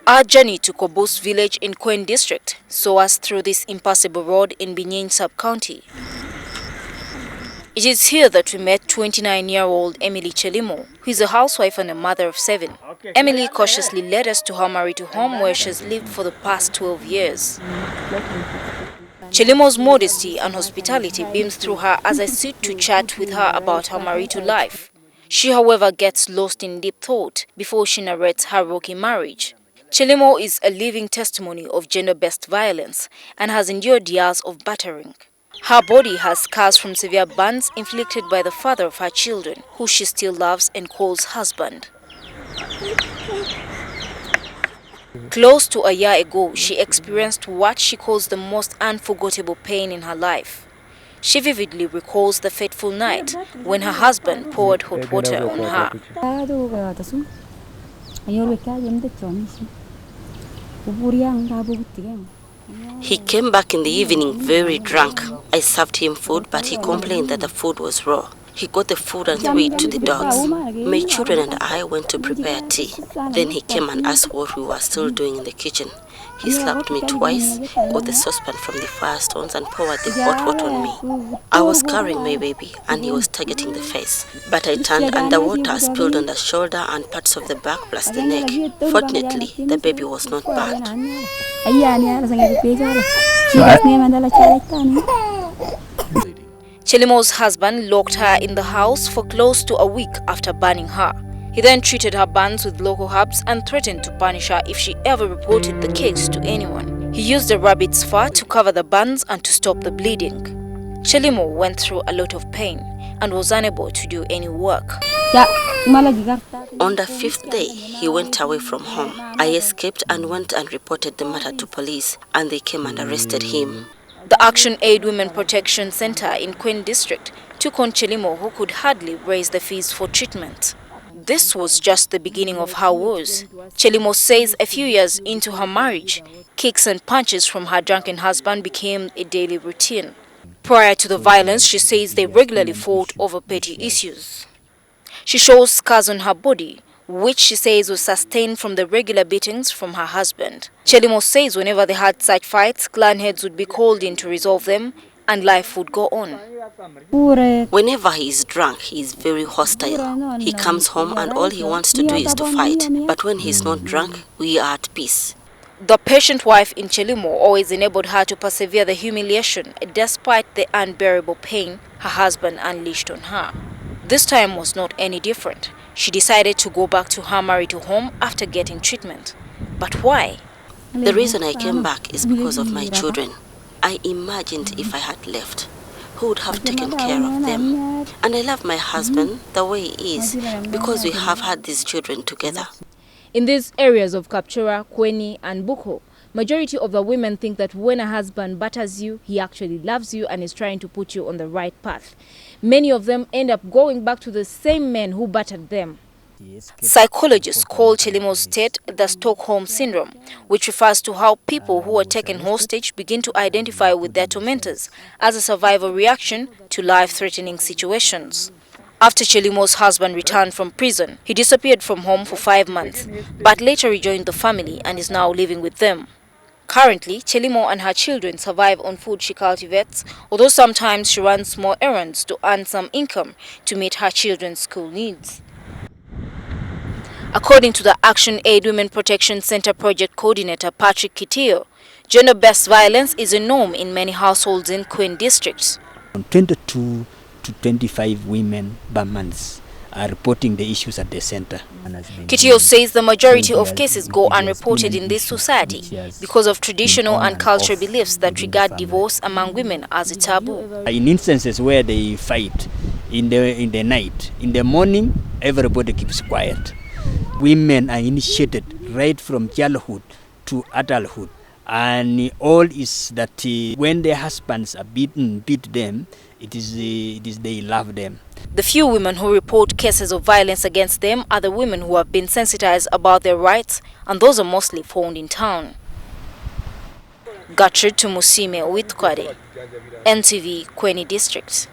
Our journey to Kobus village in Kween District saw us through this impassable road in Binyeng sub-county. It is here that we met 29-year-old Emily Chelimo, who is a housewife and a mother of 7. Emily cautiously led us to her Maritu home where she has lived for the past 12 years. Chelimo's modesty and hospitality beams through her as I sit to chat with her about her Maritu life. She, however, gets lost in deep thought before she narrates her rocky marriage. Chelimo is a living testimony of gender-based violence and has endured years of battering. Her body has scars from severe burns inflicted by the father of her children, who she still loves and calls husband. Close to a year ago, she experienced what she calls the most unforgettable pain in her life. She vividly recalls the fateful night when her husband poured hot water on her. He came back in the evening very drunk. I served him food, but he complained that the food was raw. He got the food and threw it to the dogs. My children and I went to prepare tea. Then he came and asked what we were still doing in the kitchen. He slapped me twice, got the saucepan from the fire stones and poured the hot water on me. I was carrying my baby and he was targeting the face. But I turned and the water spilled on the shoulder and parts of the back plus the neck. Fortunately, the baby was not burned. Chelimo's husband locked her in the house for close to a week after burning her. He then treated her burns with local herbs and threatened to punish her if she ever reported the case to anyone. He used a rabbit's fur to cover the burns and to stop the bleeding. Chelimo went through a lot of pain and was unable to do any work. On the 5th day, he went away from home. I escaped and went and reported the matter to police, and they came and arrested him. The Action Aid Women Protection Center in Kween District took on Chelimo, who could hardly raise the fees for treatment. This was just the beginning of her woes. Chelimo says a few years into her marriage, kicks and punches from her drunken husband became a daily routine. Prior to the violence, she says they regularly fought over petty issues. She shows scars on her body, which she says was sustained from the regular beatings from her husband. Chelimo says whenever they had such fights, clan heads would be called in to resolve them and life would go on. Whenever he is drunk, he is very hostile. He comes home and all he wants to do is to fight. But when he is not drunk, we are at peace. The patient wife in Chelimo always enabled her to persevere the humiliation despite the unbearable pain her husband unleashed on her. This time was not any different. She decided to go back to her Maritu home after getting treatment. But why? The reason I came back is because of my children. I imagined if I had left, who would have taken care of them? And I love my husband the way he is because we have had these children together. In these areas of Kapchora, Kweni and Buko, majority of the women think that when a husband batters you, he actually loves you and is trying to put you on the right path. Many of them end up going back to the same men who battered them. Psychologists call Chelimo's state the Stockholm Syndrome, which refers to how people who are taken hostage begin to identify with their tormentors as a survival reaction to life-threatening situations. After Chelimo's husband returned from prison, he disappeared from home for 5 months, but later rejoined the family and is now living with them. Currently, Chelimo and her children survive on food she cultivates, although sometimes she runs small errands to earn some income to meet her children's school needs. According to the Action Aid Women Protection Center project coordinator Patrick Kitio, gender-based violence is a norm in many households in Kween District. 22 to 25 women per month are reporting the issues at the center. Kitio says the majority of cases go unreported in this society because of traditional and cultural beliefs that regard divorce among women as a taboo. In instances where they fight in the night, in the morning, everybody keeps quiet. Women are initiated right from childhood to adulthood, and all is that when their husbands are beat them, it is they love them. The few women who report cases of violence against them are the women who have been sensitized about their rights, and those are mostly found in town. Getrude Tumusiime Uwitware, NTV, Kween District.